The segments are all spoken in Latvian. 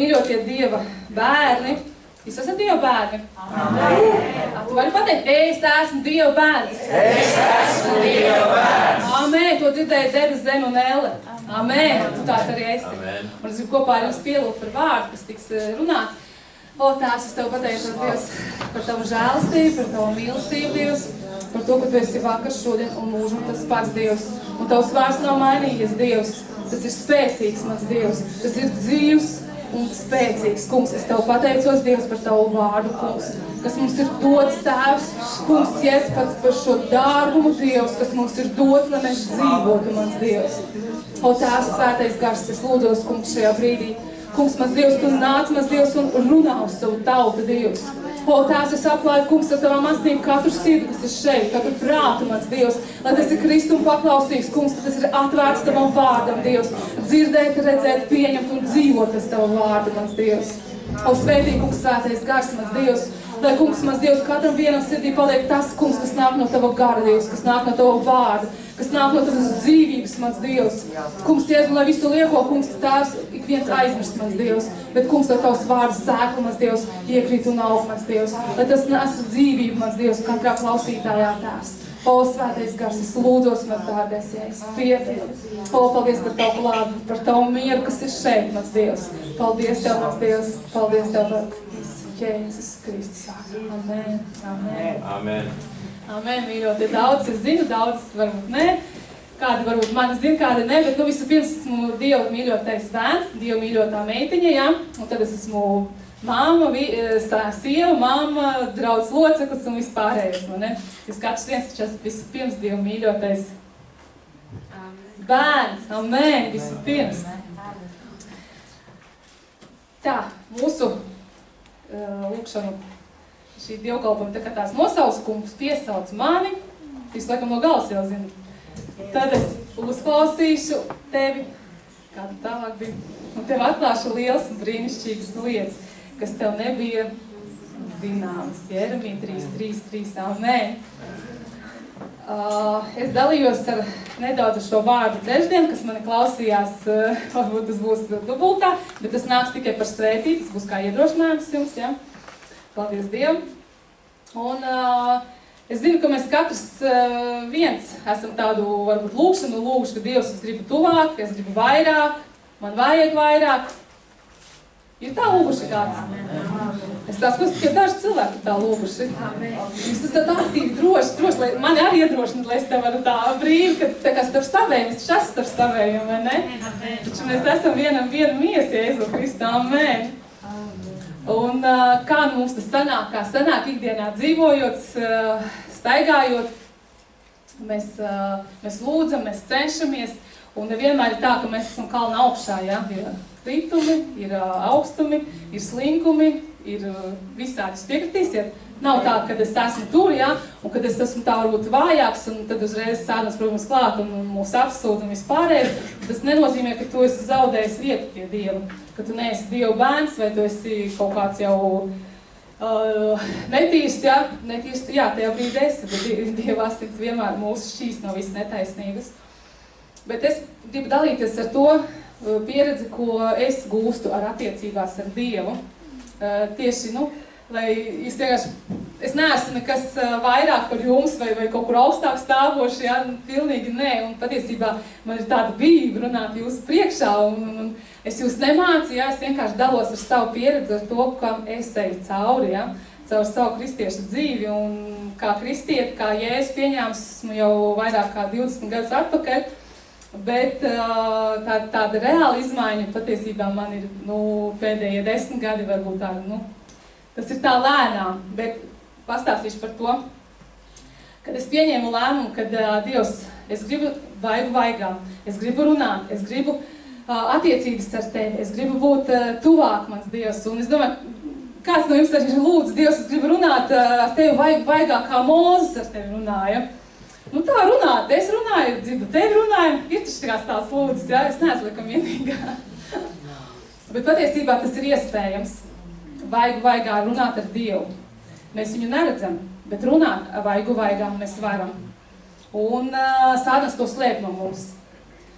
Mīļotie Dieva bērni, jūs esat Dieva bērni? Amen. Tu vari pateikt, es esmu Dieva bērns. Es esmu Dieva bērns. Amen. To dzirdēja Debes, Zeme un Elle. Amen. Tu tāds arī esi. Amen. Un es gribu kopā ar jums pielūgt par vārdu, kas tiks runāts. O, Tēvs, es Tev pateicos, Dievs, par Tavu žēlastību, par Tavu mīlestību, Dievs, par to, ka Tu esi vakar, šodien un mūžam tas pats, Dievs. Un Tavs vārds nav mainījies, Dievs. Tas ir spēcīgs, mans Dievs. Tas ir dzīvs un spēcīgs, kungs. Es Tev pateicos, Dievs, par Tavu vārdu, kungs, kas mums ir dots, Tēvs, kungs, Jēzus, pats par šo dārgumu, Dievs, kas mums ir dots, lai mēs dzīvotu, mans Dievs. O, Tēvs, svētais gars, es lūdzos, kungs, šajā brīdī. Kungs, mans Dievs, Tu nāc, mans Dievs, un runā uz savu tautu, Dievs. O, Tēvs, es apklāju, kungs, ar Tavām astīm katru sirdi, kas ir šeit, katru prātu, mans Dievs, lai tas ir Kristum paklausīgs, kungs, ka tas ir atvērts Tavam vārdam, Dievs, dzirdēt, redzēt, pieņemt un dzīvot tas Tavu vārdu, mans Dievs. O, svētī, kungs, svētais gars, mans Dievs, lai, kungs, mans Dievs, katram vienam sirdī paliek tas, kungs, kas nāk no Tava gara, Dievs, kas nāk no Tava vārda, kas nāk no Tavas dzīvības, mans Dievs. Kungs, Jēzu, lai visu lieko, kungs, Tēvs, ik viens aizmirst, mans Dievs, bet, kungs, lai Tavs vārds sēklu, mans Dievs, iekrīt un aug, mans Dievs, lai tas nes dzīvību, mans Dievs, katrā klausītājā, Tēvs. O, svētais gars, es lūdzos, mans dārgais, Jēzus, piedod. O, paldies par Tavu klātbūtni, par Tavu mieru, kas ir šeit, mans Dievs. Paldies Tev, mans Dievs, paldies Tev par Jēzus Kristus. Amen. Amen. Amen. Amen, mīļotie, daudz es zinu, daudz varbūt ne. Kādi varbūt mani zina, kādi ne, bet vispirms esmu Dieva mīļotais bērns, Dieva mīļotā meitiņa, ja? Un tad es esmu māma, sieva, māma, draudz loceklis un vispārējais, ne? Jūs katrs viens taču esat vispirms Dieva mīļotais bērns. Amen, vispirms. Tā, mūsu lūkšanu. Šī dievkalpojuma tā kā tās nosaukums piesauc mani, jūs laikam no galas jau zinu. Tad es uzklausīšu tevi, kāda tālāk bija, un tev atklāšu liels un brīnišķīgas lietas, kas tev nebija zināmas. Jeremija 3:3, amen. Es dalījos nedaudz ar šo vārdu trešdien, kas mani klausījās, varbūt tas būs dubultā, bet tas nāks tikai par svētīt, tas būs kā iedrošinājums jums, ja? Paldies Dievam. Un es zinu, ka mēs katrs viens esam tādu, varbūt, lūkšanu lūguši, ka Dievs, es gribu tuvāk, es gribu vairāk, man vajag vairāk. Ir tā lūguši kāds? Es tās, ka daži cilvēki tā lūguši. Jūs esat aktīvi, droši, lai mani arī iedrošināt, lai es te varu tā brīvi, ka tā kā starp stāvējiem, es taču esmu starp stāvējiem, vai ne? Taču mēs esam viena miesa, Jēzu Kristu, amen. Un kā mums tas sanāk, kā sanāk ikdienā dzīvojot, staigājot, mēs lūdzam, mēs cenšamies, un nevienmēr ir tā, ka mēs esam kalna augšā, ja? Ir kritumi, ir augstumi, ir slinkumi, ir visādi piekritīsiet. Nav tā, kad es esmu tur, ja? Un kad es esmu tā varbūt vājāks, un tad uzreiz sādams, protams, klāt un mūs apsūd un vispārējais. Tas nenozīmē, ka tu esi zaudējis vietu pie Dieva, ka tu neesi Dieva bērns, vai tu esi kaut kāds jau netīrs, ja? Netīrs, jā, tajā brīdī esi, bet Dieva asins vienmēr mūsu šķīs no visas netaisnības. Bet es gribu dalīties ar to pieredzi, ko es gūstu ar attiecībās ar Dievu. Tieši, lai jūs vienkārši, es neesmu nekas vairāk par jums vai kaut kur augstāk stāvoši, ja, pilnīgi nē, un patiesībā man ir tāda brīva runāt jūsu priekšā, un es jūs nemācu, ja, es vienkārši dalos ar savu pieredzi, ar to, kam es eju cauri, ja, caur savu kristiešu dzīvi, un kā kristieti, kā Jēzus pieņēmis, esmu jau vairāk kā 20 gadus atpakaļ, bet tāda reāla izmaiņa patiesībā man ir, pēdējie 10 gadi varbūt tāda, tas ir tā lēnām, bet pastāstīšu par to, kad es pieņēmu lēmumu, kad Dievs, es gribu vaigā, es gribu runāt, es gribu attiecības ar tevi, es gribu būt tuvāk, mans Dievs, un es domāju, kāds no jums arī lūdz, Dievs, es gribu runāt ar tevi vaigā, kā Mūzes ar tevi runāja. Tā runāt, es runāju, dzirdu tevi runāju, ir taču tās lūdzes, ja, es neesmu laikam vienīgā. Bet patiesībā tas ir iespējams. Vaigā runāt ar Dievu. Mēs viņu neredzam, bet runāt vaigā mēs varam. Un sātans to slēp no mums.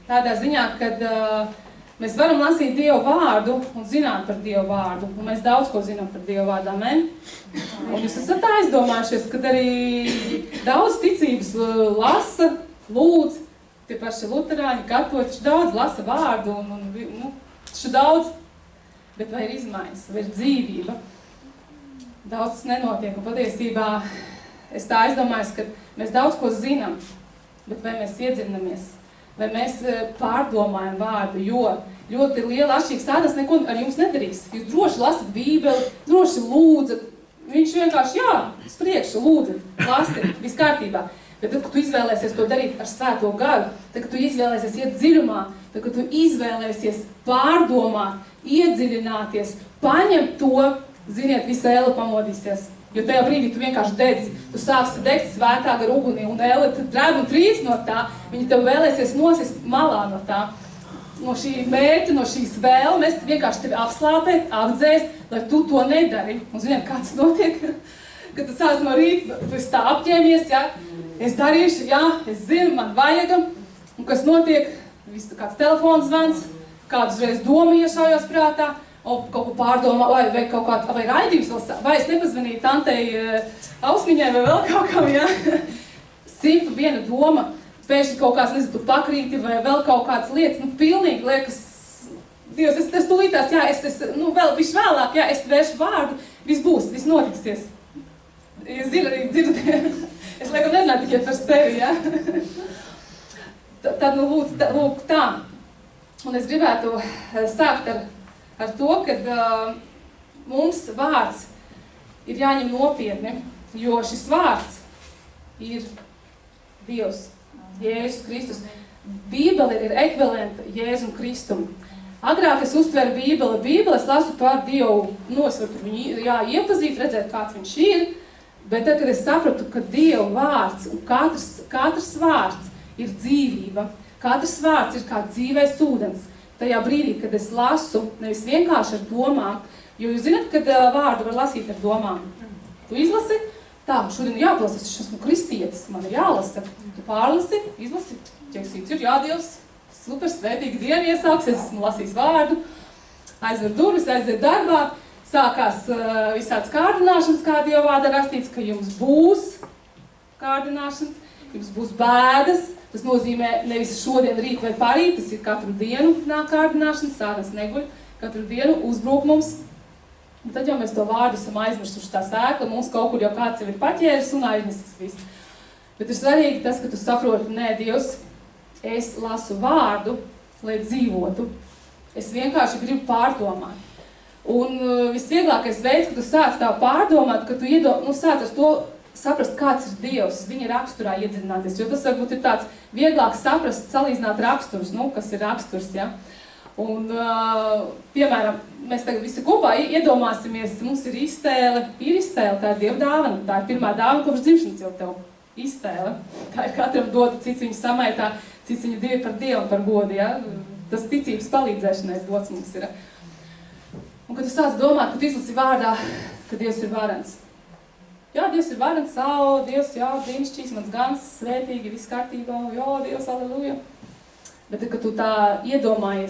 Tādā ziņā, kad Mēs varam lasīt Dievu vārdu un zināt par Dievu vārdu. Un mēs daudz ko zinām par Dievu vārdu, amen. Un jūs esat aizdomājušies, kad arī daudz ticības lasa, lūdz, tie paši luterāņi, katoļi, taču daudz lasa vārdu un taču daudz. Bet vai ir izmaiņas, vai ir dzīvība? Daudz tas nenotiek, un patiesībā es tā aizdomājos, ka mēs daudz ko zinām, bet vai mēs iedzinamies, vai mēs pārdomājam vārdu, jo ļoti liela atšķirība Sātans neko ar jums nedarīs. Jūs droši lasat Bībeli, droši lūdzat, viņš vienkārši, jā, uz priekšu lūdzat, lasat, viss kārtībā. Bet tad, kad tu izvēlēsies to darīt ar svēto garu, tad, kad tu izvēlēsies iet dziļumā, tad, kad tu izvēlēsies pārdomāt, iedziļināties, paņemt to, ziniet, visa ēle pamodīsies. Jo tajā brīdī tu vienkārši dedzi, tu sāksi degt svētā gar ugunī, un ēle drēb un trīc no tā, viņi tev vēlēsies nosist malā no tā. No šī mērķa, no šīs vēlmes, vienkārši tevi apslāpēt, apdzēst, lai tu to nedari. Un ziniet, kā tas notiek? Kad tu sāc no rīta, tu esi tā apņēmies, ja? Es darīšu, jā, es zinu, man vajag. Un kas notiek? Kāds telefons zvans, kāds reiz doma iešaujās prātā, kaut ko pārdomā, vai kaut kāds, vai raidījums, vai es nepazvanīju tantei Ausmiņai vai vēl kaut kam, ja? 101 doma, pēkšņi kaut kāds, nezinu, tu pakrīti vai vēl kaut kāds lietas, pilnīgi liekas, Dievs, es tūlītās, jā, vēl bišķi vēlāk, jā, es vēršu vārdu, viss būs, viss notiksies. Jūs dzirdat, es laikam nezināju tikai par sevi, ja? Tad, lūk tā. Un es gribētu sākt ar to, kad mums vārds ir jāņem nopietni, jo šis vārds ir Dievs, Jēzus Kristus. Bībele ir ekvivalenta Jēzum Kristum. Agrāk es uztveru Bībeli, es lasu par Dievu, es varu tur viņu iepazīt, redzēt, kāds viņš ir, bet tad, kad es sapratu, ka Dieva vārds un katrs vārds ir dzīvība, katrs vārds ir kā dzīvais ūdens, tajā brīdī, kad es lasu, nevis vienkārši ar domām, jo jūs zināt, kad vārdu var lasīt ar domām. Tu izlasi, tā, šodien jāplasa, es esmu kristietis, man ir jālasa. Tu pārlasi, izlasi, ķeksīts ir, jā, Dievs, super, svētīga diena iesāks, es esmu lasījis vārdu, aizver durvis, aiziet darbā, sākās visāds kārdināšanas, kā Dieva vārdā rakstīts, ka jums būs kārdināšanas, jums būs bēdas, tas nozīmē nevis šodien, rīt vai parīt, tas ir katru dienu nāk kārdināšanas, Sātans neguļ, katru dienu uzbrūk mums. Un tad jau mēs to vārdu esam aizmirsuši tā sēkla, mums kaut kur jau kāds jau ir paķēris un aiznesis viss. Bet ir svarīgi tas, ka tu saproti, nē, Dievs, es lasu vārdu, lai dzīvotu. Es vienkārši gribu pārdomāt. Un visvieglākais veids, ka tu sāc tā pārdomāt, ka tu sāc ar to saprast, kāds ir Dievs, viņa raksturā iedziļināties. Jo tas varbūt ir tāds vieglāk saprast, salīdzināt raksturus, kas ir raksturs, ja. Un, piemēram, mēs tagad visi kopā iedomāsimies, mums ir iztēle, tā ir Dieva dāvana, tā ir pirmā dāvana kopš dzimšanas jau tev iztēle. Tā ir katram dota, cits viņu samaitā, cits viņu divi par Dievu, par godu, ja. Tas ticības palīdzēšanais dots mums ir. Un, kad tu sāc domāt, ka tu izlasi vārdā, ka Dievs ir varens. Jā, Dievs ir varens, Dievs, jā, brīnišķīgs, mans gans, svētīgi, viss kārtībā, jā, Dievs, aleluja. Bet, kad tu tā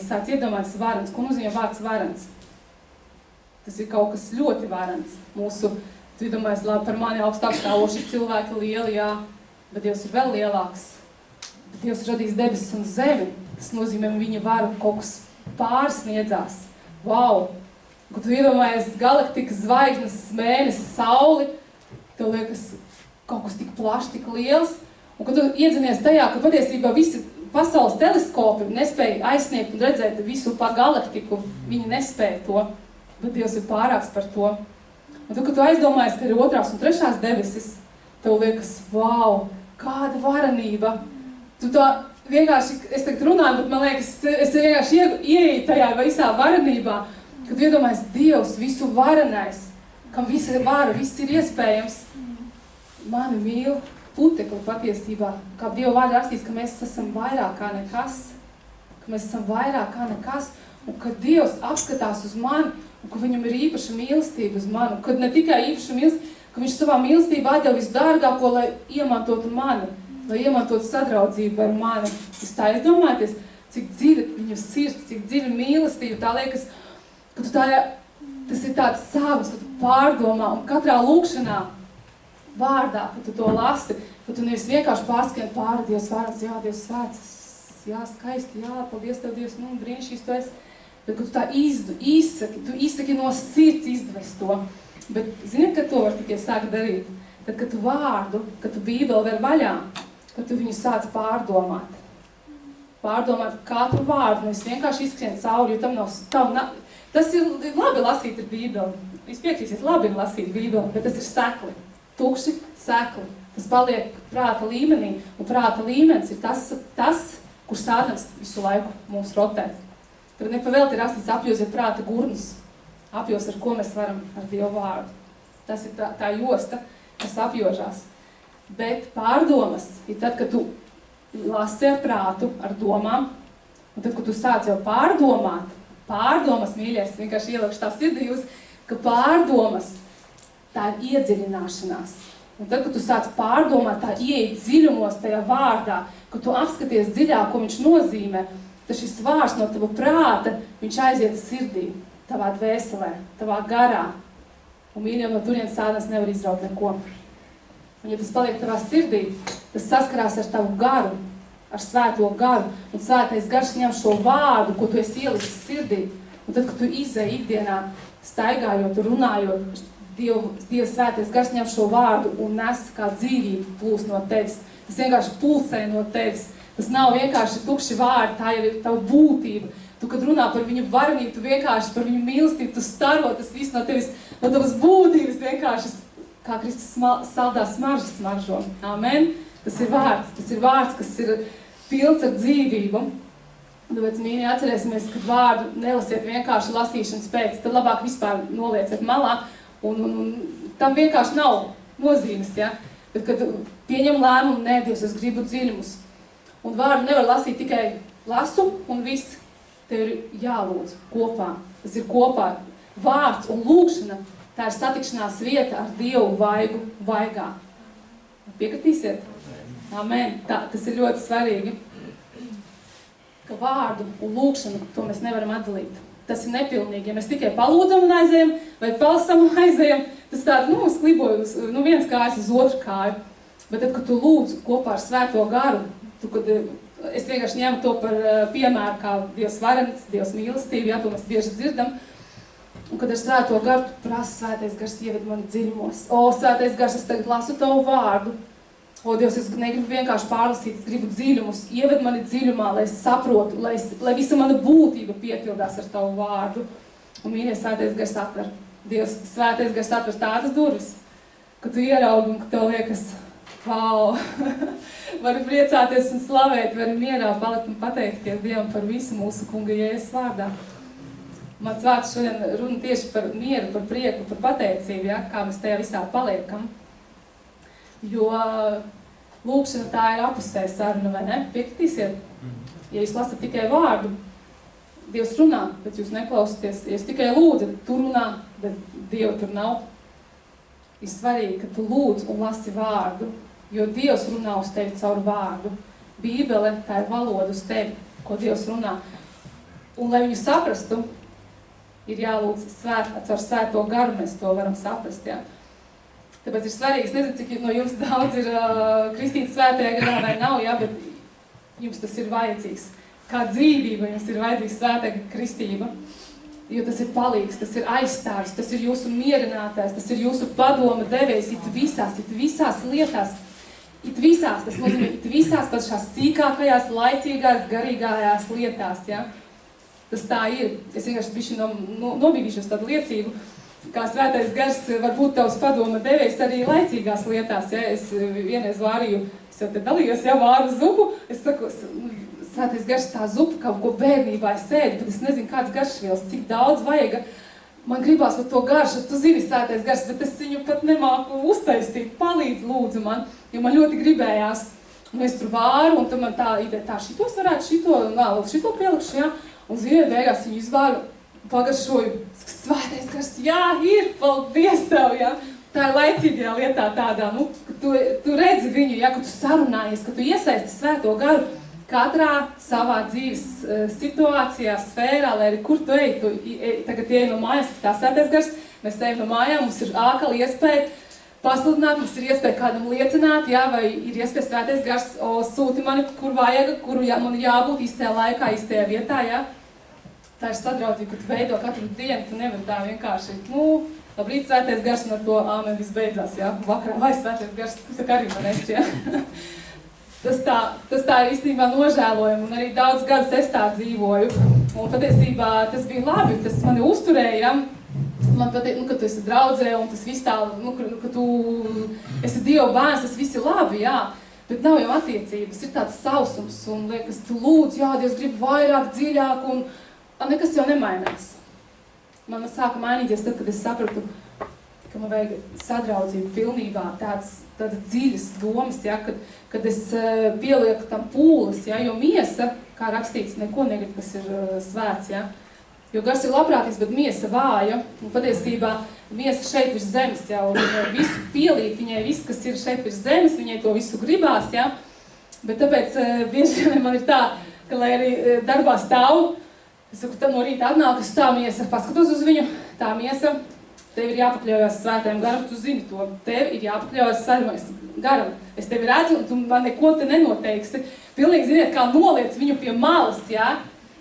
sāc iedomājies varens, ko nozīmē vārds varens? Tas ir kaut kas ļoti varens. Tu iedomājies, labi, par mani augstāk stāvoši cilvēki lieli, jā, bet Dievs ir vēl lielāks. Bet Dievs ir radījis debesis un zemi. Tas nozīmē, viņa varu kaut kas pārsniedzās. Wow! Kad tu iedomājies galaktikas, zvaigznes, mēnesi, sauli, tev liekas kaut kas tik plašs, tik liels. Un kad tu iedzinies tajā, ka patiesībā visi pasaules teleskopi nespēja aizsniegt un redzēt visu pa galaktiku, viņi nespēja to, bet Dievs ir pārāks par to. Un tad, kad tu aizdomājies, ka ir otrās un trešās debesis, tev liekas, wow, kāda varenība. Tu tā vienkārši, es tagad runāju, bet man liekas, es vienkārši ieeju tajā visā varenībā, kad iedomājies Dievs, visu varenais, kam visa vara, viss ir iespējams. Mani mīl putekli patiesībā, kā Dieva vārdā rakstīts, ka mēs esam vairāk kā nekas, un kad Dievs apskatās uz mani, un ka viņam ir īpaša mīlestība uz mani, un kad ne tikai īpaša mīlestība, ka viņš savā mīlestībā atdeva visdārgāko, lai iemantotu mani, lai iemantotu sadraudzību ar mani. Jūs tā izdomājaties, cik dziļa viņu sirds, cik dziļa mīlestība, tā liekas, ka tas ir tāds savs, ka tu pārdomā, un katrā lūkšanā vārdā, ka tu to lasi, ka tu nevis vienkārši pārskrien pāri Dievs vārds, jā, Dievs svēts, jā, skaisti, jā, paldies Tev, Dievs, brīnišķīgs tu esi, bet ka tu tā izsaki no sirds izdves to. Bet zini, ka to var tikai sākt darīt? Tad, kad tu vārdu, kad tu Bībeli ver vaļā, kad tu viņu sāc pārdomāt. Pārdomāt katru vārdu, nevis vienkārši izskrien cauri, jo tas ir labi lasīt ar Bībeli. Jūs piekrīsiet, labi ir lasīt Bībeli, bet tas ir sekli, tukši sekli. Tas paliek prāta līmenī, un prāta līmenis ir tas, kur Sātans visu laiku mums rotē. Tad nepavēlti ir rakstīts apjosiet prāta gurnis, apjos, ar ko mēs varam ar Dievu vārdu. Tas ir tā josta, kas apjožās. Bet pārdomas ir tad, kad tu lasi ar prātu, ar domām, un tad, kad tu sāc jau pārdomas, mīļies, vienkārši ielakšu tā sirdī jūs, ka pārdomas, tā ir iedziļināšanās. Un tad, kad tu sāc pārdomāt, tā ieiet dziļumos tajā vārdā, kad tu apskaties dziļāk, ko viņš nozīmē, tad šis vārds no tava prāta, viņš aiziet sirdī, tavā dvēselē, tavā garā. Un mīļie, no turienes Sātans nevar izraut neko. Un ja tas paliek tavā sirdī, tas saskarās ar tavu garu, ar svēto garu, un svētais gars ņem šo vārdu, ko tu esi ielicis sirdī. Un tad, kad tu izēji ikdienā, staigājot, runājot, Dievs svētais gars ņem šo vārdu un nes kā dzīvību plūs no tevis. Tas vienkārši pulsē no tevis. Tas nav vienkārši tukši vārdi, tā jau ir tava būtība. Tu, kad runā par viņu varenību, tu vienkārši par viņu mīlestību, tu staro, tas viss no tevis, no tavas būtības vienkārši, kā Kristus saldā smaržas smaržo. Amen. Tas ir vārds, kas ir pilns ar dzīvību. Tāpēc, mīļi, atcerēsimies, kad vārdu nelasiet vienkārši lasīšanas pēc, tad labāk vispār nolieciet malā, un tam vienkārši nav nozīmes, ja? Bet, kad pieņem lēmumu, nē, Dievs, es gribu dziļumus. Un vārdu nevar lasīt tikai lasu un viss. Tev ir jālūdz kopā. Tas ir kopā. Vārds un lūkšana, tā ir satikšanās vieta ar Dievu vaigā. Piekritīsiet? Amen. Tas ir ļoti svarīgi. Ka vārdu un lūkšanu, to mēs nevaram atdalīt. Tas ir nepilnīgi. Ja mēs tikai palūdzam un aizējam, vai palasam un aizējam, tas tāds, sklibojas, viens kājas uz otru kāju. Bet tad, kad tu lūdz kopā ar svēto garu, es vienkārši ņemu to par piemēru, kā Dievs varens, Dievs mīlestība, to mēs bieži dzirdam. Un kad ar svēto garu tu prasi, svētais gars ieved mani dziļumos. Svētais gars, es tagad lasu tavu vārdu. Dievs, es negribu vienkārši pārlasīt, es gribu dziļumus. Ieved mani dziļumā, lai es saprotu, lai visa mana būtība piepildās ar tavu vārdu. Un mīļie, svētais gars atver. Dievs, svētais gars atver tādas durvis, ka tu ieraugi un ka tev liekas, vau, vari priecāties un slavēt, vari mierā palikt un pateikties Dievam par visu mūsu kunga Jēzus vārdā. Mans vārds šodien runa tieši par mieru, par prieku, par pateicību, ja, kā mēs tajā visā paliekam. Jo lūkšana tā ir apusē saruna, vai ne? Piekritīsiet? Ja jūs lasat tikai vārdu, Dievs runā, bet jūs neklausieties. Ja jūs tikai lūdzat, tu runā, bet Dieva tur nav. Ir svarīgi, ka tu lūdz un lasi vārdu, jo Dievs runā uz tevi caur vārdu. Bībele, tā ir valoda uz tevi, ko Dievs runā. Un, lai viņu saprastu, ir jālūdz caur svēto garu, mēs to varam saprast, jā. Tāpēc ir svarīgi, es nezinu, cik no jums daudz ir kristīts svētajā garā vai nav, jā, bet jums tas ir vajadzīgs. Kā dzīvība jums ir vajadzīgs svētā kristība. Jo tas ir palīgs, tas ir aizstāvis, tas ir jūsu mierinātājs, tas ir jūsu padoma devējs it visās lietās. It visās, tas nozīmē it visās pašās sīkākajās, laicīgās, garīgājās lietās, ja? Tas tā ir. Es vienkārši bišķi nobīdīšos tādu liecību, kā svētais gars varbūt tavs padoma devējs arī laicīgās lietās, ja? Es vienreiz vārīju, es jau te dalījos, ja, vāru zupu, es saku, svētais gars tā zupa, kaut ko bērnībā es ēdu, bet es nezinu, kāds garšvielas, cik daudz vajag. Man gribās par to garšu, tu zini svētais gars, bet es viņu pat nemāku uztaisīt, palīdz lūdzu man, jo man ļoti gribējās. Un es tur vāru, un tad man tā ideja, tā šitos varētu, šito pielikšu, ja? Un zini, beigās viņu izvāru, pagaršoju, svētais gars, jā, ir, paldies tev, ja? Tā ir laicīgajā lietā tādā, ka tu redzi viņu, ja, ka tu sarunājies, ka tu iesaisti svēto garu, katrā savā dzīves situācijā, sfērā, lai arī kur tu ej, tagad ej no mājas, tā Svētais Gars, mēs ejam no mājām, mums ir ākali iespēja pasludināt, mums ir iespēja kādam liecināt, jā, vai ir iespēja Svētais Gars, sūti mani, kur vajag, kur man jābūt īstajā laikā, īstajā vietā, jā. Tā ir sadraudzība, ka tu veido katru dienu, tu nevari tā vienkārši, labrīt, Svētais Gars, un ar to āmen viss beidzās, jā, vakarā, vai Svētais Gars, tu tā arī man esi, jā. Tas tā ir īstenībā nožēlojami, un arī daudz gadus es tā dzīvoju. Un patiesībā tas bija labi, tas mani uzturēja. Man patīk, ka tu esi draudzē, un tas viss tā, ka tu esi Dieva bērns, tas viss ir labi, jā. Bet nav jau attiecības, ir tāds sausums, un liekas, tu lūdz, jā, Dievs grib vairāk, dziļāk, un nekas jau nemainās. Man sāka mainīties tad, kad es sapratu, ka man vajag sadraudzību pilnībā, tādas dziļas domas, ja, kad es pielieku tam pūles, ja, jo miesa, kā rakstīts, neko negrib, kas ir svēts, ja. Jo gars ir labprātīgs, bet miesa vāja, un patiesībā miesa šeit virs zemes, ja, un visu pielīt viņai, viss, kas ir šeit virs zemes, viņai to visu gribās, ja. Bet tāpēc bieži vien man ir tā, ka, lai arī darbā stāvu, es saku, tad no rīta atnāk, es tā miesa, paskatos uz viņu, tā miesa, tev ir jāpakļaujas Svētajam Garam, tu zini to. Tev ir jāpakļaujas Svētajam Garam. Es tevi redzu, un tu man neko te nenoteiksi. Pilnīgi ziniet, kā noliec viņu pie malas, jā?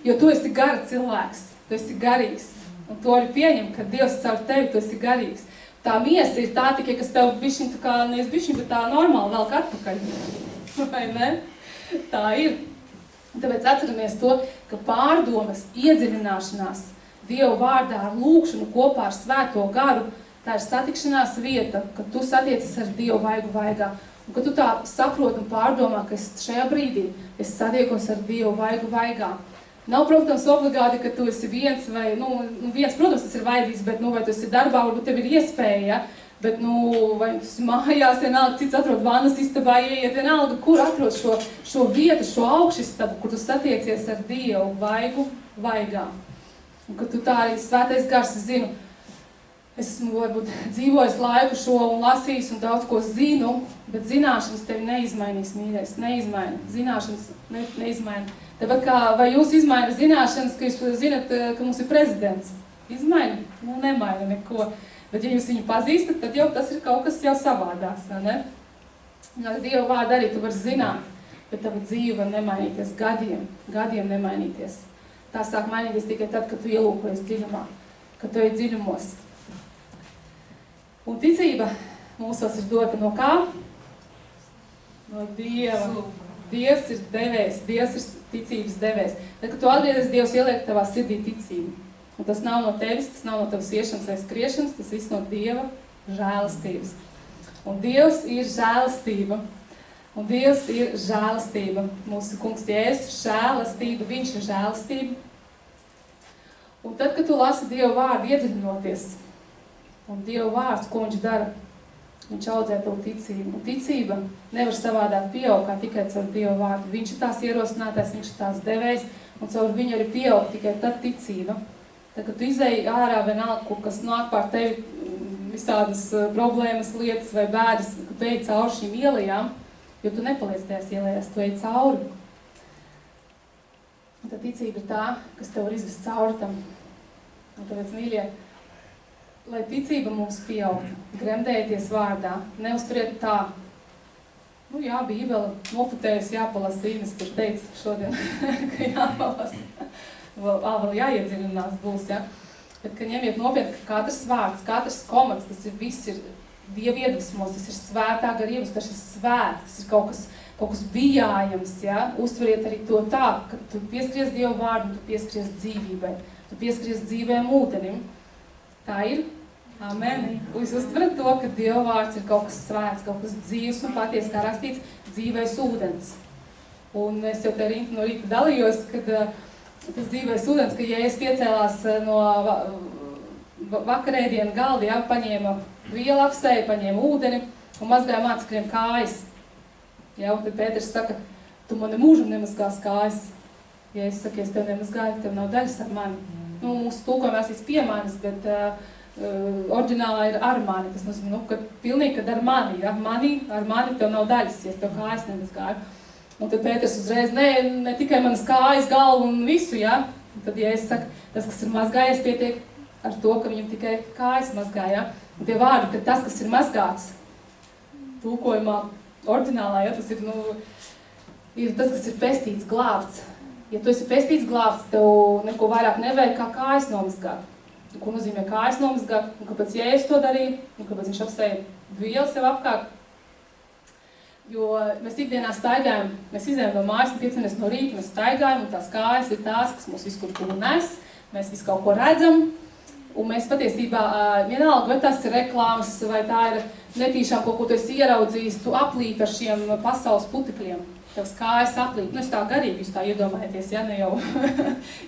Jo tu esi gara cilvēks, tu esi garīgs. Un to arī pieņem, ka Dievs caur tevi, tu esi garīgs. Tā miesa ir tā tikai, kas tev bišķiņ, tā kā nevis bišķiņ, bet tā normāli velk atpakaļ. Vai ne? Tā ir. Tāpēc atceramies to, ka pārdomas, iedziļināšanās Dieva vārdā ar lūkšanu kopā ar Svēto Garu, tā ir satikšanās vieta, kad tu satiecies ar Dievu vaigu vaigā. Un kad tu tā saproti un pārdomā, ka es šajā brīdī es satiekos ar Dievu vaigu vaigā. Nav, protams, obligāti, ka tu esi viens vai, viens, protams, tas ir vajadzīgs, bet, vai tu esi darbā, varbūt tev ir iespēja, ja? Bet, vai tu esi mājās, vienalga, cits atrod vannas istabā, ieiet, vienalga, kur atrod šo vietu, šo augšistabu, kur tu satiecies ar Dievu vaigu vaigā. Un, kad tu tā arī Svētais Gars, es zinu, es esmu varbūt dzīvojis laiku šo un lasījis un daudz ko zinu, bet zināšanas tevi neizmainīs, mīļais, neizmaina. Zināšanas neizmaina. Tāpat kā, vai jūs izmaina zināšanas, ka jūs zinat, ka mums ir prezidents? Izmaina? Nemaina neko. Bet, ja jūs viņu pazīstat, tad jau tas ir kaut kas jau savādās, vai ne? Dieva vārdu arī tu vari zināt, bet tava dzīve var nemainīties gadiem nemainīties. Tā sāk mainīties tikai tad, kad tu ielūkojies dziļumā, kad tu ej dziļumos. Un ticība mūsos ir dota no kā? No Dieva. Dievs ir devējs, Dievs ir ticības devējs. Tad, kad tu atgriezies, Dievs ieliek tavā sirdī ticību. Un tas nav no tevis, tas nav no tavas iešanas vai skriešanas, tas viss no Dieva žēlastības. Un Dievs ir žēlastība. Un Dievs ir žēlastība. Mūsu kungs Jēzus žēlastība, viņš ir žēlastība. Un tad, kad tu lasi Dieva vārdu iedziļinoties, un Dieva vārds, ko viņš dara, viņš audzē tavu ticību. Un ticība nevar savādāk pieaugt, kā tikai caur Dieva vārdu. Viņš ir tās ierosinātājs, viņš ir tās devējs, un caur viņu arī pieaug tikai tad ticība. Tad, kad tu izēji ārā vienalga, kas nāk pār tevi visādas problēmas, lietas vai bēdas, kad tu ej cauri šīm ielajām, jo tu nepaliec tajās ielējās, tu ej cauri. Un tad ticība ir tā, kas tev var izvest cauri tam. Un tāpēc, mīļie, lai ticība mums pieaugtu, gremdējieties vārdā, neuzturiet tā. Jā, Bībele noputējas, jāpalasa, Ines tur teica šodien, ka jāpalasa. Vēl jāiedziļinās būs, ja? Bet, ka ņemiet nopietni, ka katrs vārds, katrs komats, tas ir viss ir Dieva iedvesmos, tas ir svētā gara iedvesmos, tas ir svēts, tas ir kaut kas bijājams, ja? Uztveriet arī to tā, ka tu pieskries Dieva vārdu, tu pieskries dzīvībai, tu pieskries dzīvēm ūdenim. Tā ir? Amen. Jūs uztverat to, ka Dieva vārds ir kaut kas svēts, kaut kas dzīvs un patiesi, kā rakstīts, dzīvais ūdens. Un es jau te no rīta dalījos, kad tas dzīvais ūdens, ka Jēzus piecēlās no vakarēdienu galda, ja, paņēma vielu apsēju, paņēma ūdeni un mazgāja mācekļiem kājas. Ja, un tad Pēters saka, tu man mūžam nemazgās kājas. Ja es saku, es tev nemazgāju, tev nav daļas ar mani. Mūsu tulkojumā esīs piemaiņas, bet oriģinālā ir ar mani. Tas nozīmē, ka pilnīgi, kad ar mani, ja, ar mani tev nav daļas, ja es tev kājas nemazgāju. Un tad Pēters uzreiz, ne tikai manas kājas, galvu un visu, ja? Un tad Jēzus saka, tas, kas ir mazgājies, pietiek ar to, ka viņam tikai kājas mazgā, ja? Un tie vārdi, ka tas, kas ir mazgāts, tulkojumā, oriģinālā, ja? Tas ir, ir tas, kas ir pestīts, glābts. Ja tu esi pestīts, glābts, tev neko vairāk nevajag kā kājas nomazgāt. Ko nozīmē kājas nomazgāt? Un kāpēc Jēzus to darīja? Un kāpēc viņš apsēja vielu sev apkārt? Jo mēs ikdienā staigājam, mēs izējam no mājas, un tiecamies no rīta, mēs staigājam, un tās kājas ir tās, kas mūs viskur tur nes, mēs visu kaut ko redzam, un mēs patiesībā, vienalga, vai tas ir reklāmas, vai tā ir netīšām kaut ko tu esi ieraudzījis, tu aplīp ar šiem pasaules putekļiem. Tavs kājas aplīp, es tā garīgi, jūs tā iedomājaties, ja, ne jau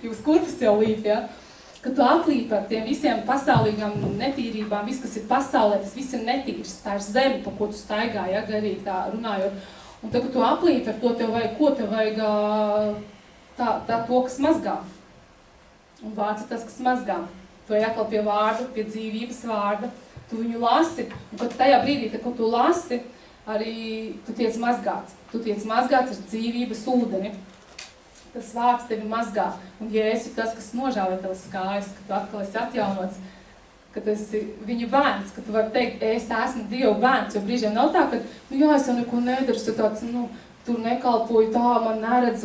jūs kurpes jau līp, ja. Kad tu aplīp ar tiem visiem pasaulīgām netīrībām, viss, kas ir pasaulē, tas viss ir netīrs, tā ir zeme, pa ko tu staigā, ja, garīgi tā runājot. Un tad, kad tu aplīp ar to, tev vajag, ko tev vajag to, kas mazgā. Un vārds ir tas, kas mazgā. Tu vajag atkal pie vārda, pie dzīvības vārda, tu viņu lasi, un kad tajā brīdī, kad tu lasi, arī tu tiec mazgāts. Tu tiec mazgāts ar dzīvības ūdeni. Tas vārds tevi mazgā, un Jēzus ir tas, kas nožāvē tavas kājas, ka tu atkal esi atjaunots, ka tu esi viņa bērns, ka tu vari teikt, es esmu Dieva bērns, jo brīžiem nav tā, ka, jā, es jau neko nedaru, tu tāds, tur nekalpoju, tā man neredz,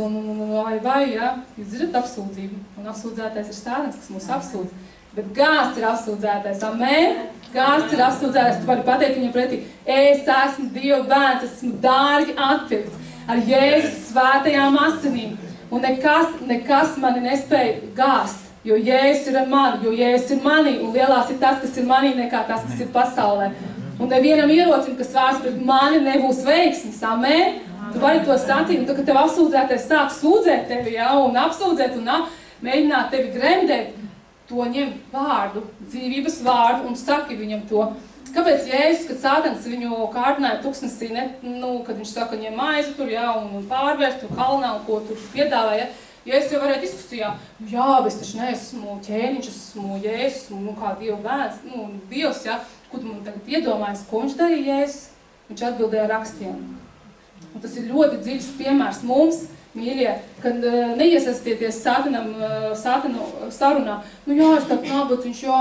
vai, jā, jūs dzirdat apsūdzību, un apsūdzētais ir Sātans, kas mūs apsūdz, bet gāsts ir apsūdzētais, amēn, gāsts ir apsūdzētais, tu vari pateikt viņam pretī, es esmu Dieva bērns, esmu dārgi atpirkts ar Jēzus svētajām asinīm. Un nekas mani nespēja gāzt, jo Jēzus ir ar mani, jo Jēzus ir manī, un lielās ir tas, kas ir manī, nekā tas, kas ir pasaulē. Un nevienam ierocim, kas vērsts pret mani, nebūs veiksmis, amēn? Tu vari to sacīt, un tad, kad tev apsūdzētais sāk sūdzēt tevi, ja, un apsūdzēt, un mēģināt tevi gremdēt, to ņem vārdu, dzīvības vārdu, un saki viņam to. Kāpēc Jēzus, kad Sātans viņu kārdināja tuksnesī, kad viņš saka, ņem maizi tur, jā, un pārvērst tur kalnā, un ko tur piedāvāja, Jēzus jau varēja diskusijā, jā, bet es taču neesmu ķēniņš, esmu Jēzus, kā Dieva bērns, Dievs, jā, ko tu man tagad iedomājies, ko viņš darīja Jēzus? Viņš atbildēja rakstiem. Un tas ir ļoti dziļs piemērs mums, mīļie, kad neiesaistieties Sātanu sarunā. Jā, es tāds nabadzīgs, jā,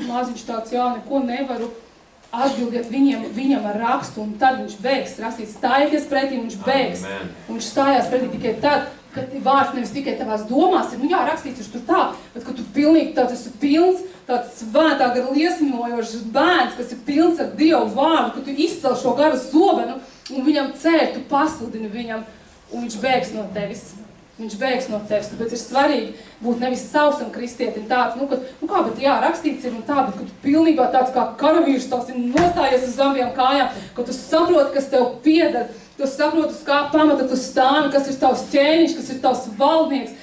maziņš tāds, jā, neko nevaru. Atbildiet viņam ar rakstu, un tad viņš beigs rakstīts. Stājieties pretī, un viņš beigs. Un viņš stājās pretī tikai tad, kad vārds nevis tikai tavās domās ir, jā, rakstīts tur tā, bet kad tu pilnīgi tāds esi pilns, tāds svētā gar liesmojošs bērns, kas ir pilns ar Dievu vārdu, kad tu izcel šo garu zobenu, un viņam cēr, tu pasludini viņam, un viņš bēgs no tevis. Viņš bēgs no tevis, tāpēc ir svarīgi būt nevis sausam kristietim tāds, bet jā, rakstīts ir un tā, bet kad tu pilnībā tāds kā karavīrs tās ir nostājies uz abiem kājām, kad tu saproti, kas tev pieder, tu saproti, uz kā pamata tu stāvi, kas ir tavs ķēniņš, kas ir tavs valdnieks,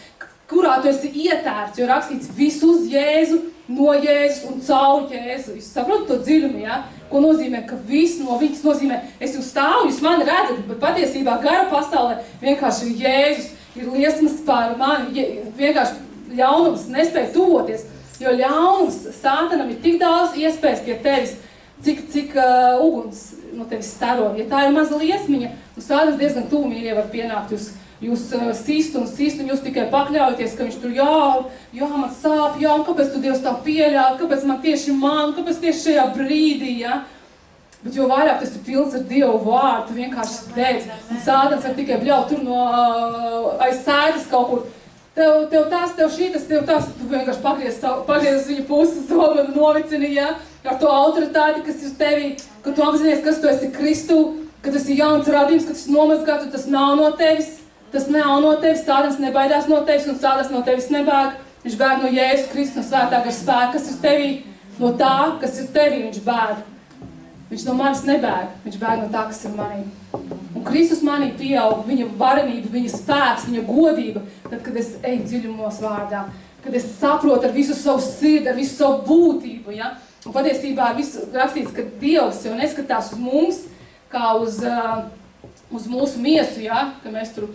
kurā tu esi ietērts, jo rakstīts visu uz Jēzu, no Jēzus un caur Jēzu. Jūs saprotat to dziļumu, ja? Ko nozīmē, ka viss no viņas nozīmē, es jūs stāvu, jūs mani redzat, bet patiesībā gara pasaulē vienkārši ir Jēzus, ir liesmas pār mani, vienkārši ļaunums nespēja tuvoties, jo ļaunums Sātanam ir tik daudz iespējas pie tevis, cik uguns no tevis staro. Ja tā ir maza liesmiņa, un Sātans diezgan tuvu mīļie var pienākt, jūs sīst, un jūs tikai pakļaujaties, ka viņš tur, jā, man sāp, jā, un kāpēc tu Dievs tā pieļauj, kāpēc man tieši kāpēc tieši šajā brīdī, ja? Bet jo vairāk tas ir pilns ar Dievu vārdu, tu vienkārši teic, un Sātans var tikai bļaut tur no aiz sēdes kaut kur, tev tas, tev šitas, tev tas, tu vienkārši pagriez viņa puses zobenu novicini, ja? Ar to autoritāti, kas ir tevī, ka tu apzinies, kas tu esi Kristu, ka tas ir jauns radījums, ka tas nomazgāts, tas nav no tevis. Tas nav no tevis, Sātans nebaidās no tevis, un Sātans no tevis nebēg. Viņš bēg no Jēzus Kristus, no svētā gara spēka, kas ir tevī, no tā, kas ir tevī, viņš bēg. Viņš no manis nebēg, viņš bēg no tā, kas ir manī. Un Kristus manī pieaug, viņa varenība, viņa spēks, viņa godība, tad, kad es eju dziļumos vārdā, kad es saprotu ar visu savu sirdi, ar visu savu būtību, ja? Un patiesībā ar visu rakstīts, ka Dievs jau neskatās uz mums, kā uz mūsu miesu, ja? Ka mēs tur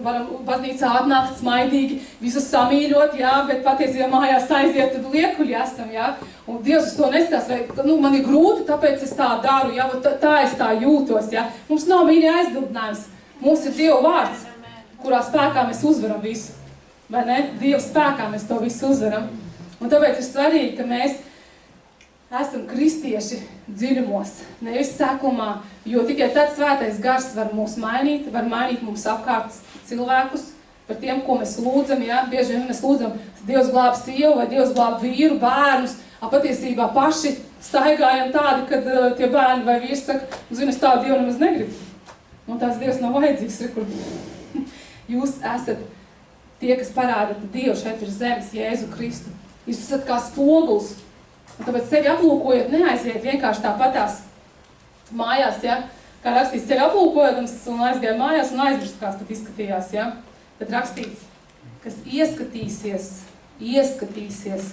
varam baznīcā atnākt smaidīgi, visus samīļot, ja? Bet patiesībā mājās aiziet, tad liekuļi esam, ja? Un Dievs uz to neskatās, vai man ir grūti, tāpēc es tā daru, ja? Tā es tā jūtos, ja? Mums nav mīļi aizbildinājums. Mums ir Dieva vārds, kurā spēkā mēs uzvaram visu. Vai ne? Dieva spēkā mēs to visu uzvaram. Un tāpēc ir svarīgi, ka mēs esam kristieši dziļumos, nevis seklumā, jo tikai tad svētais gars var mūs mainīt, var mainīt mums apkārt cilvēkus par tiem, ko mēs lūdzam, ja? Bieži vien mēs lūdzam, Dievs glāb sievu vai Dievs glāb vīru, bērnus, a patiesībā paši staigājam tādi, kad tie bērni vai vīrs saka, zinu, es tādu Dievu nemaz negribu. Un tās Dievs nav vajadzīgs, kur jūs esat tie, kas parāda, ka Dievu šeit ir zemes, Jēzu Kristu. Jūs esat kā spoguls. Un tāpēc sevi aplūkojot, neaiziet vienkārši tāpatās mājās, ja? Kā rakstīts, sevi aplūkojot un aizgāja mājās un aizmirst, kāds pat izskatījās, ja? Bet rakstīts, kas ieskatīsies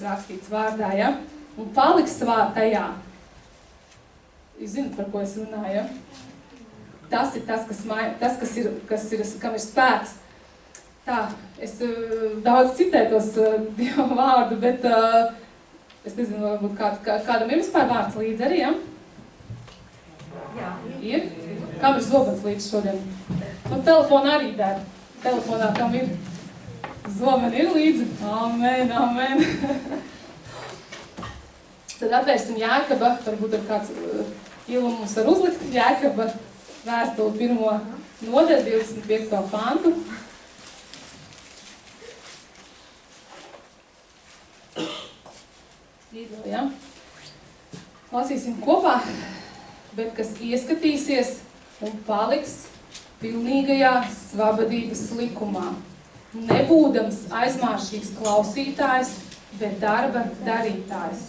rakstīts vārdā, ja? Un paliks savā tajā. Jūs zināt, par ko es runāju, ja? Tas ir tas, kam ir spēks. Tā, es daudz citētos Dieva vārdu, bet es nezinu, varbūt kādam ir vispār vārds līdzi arī, ja? Jā. Ir? Kam ir zobens līdzi šodien? Nu, telefona arī der. Telefonā kam ir zobeni ir līdzi. Amen, amen. Tad atvērsim Jēkaba, varbūt ar kāds ilums var uzlikt. Jēkaba vēstuli 1. nodaļu, 25. pantu. Ja? Lasīsim kopā, bet kas ieskatīsies un paliks pilnīgajā svabadības likumā, nebūdams aizmāršīgs klausītājs, bet darba darītājs.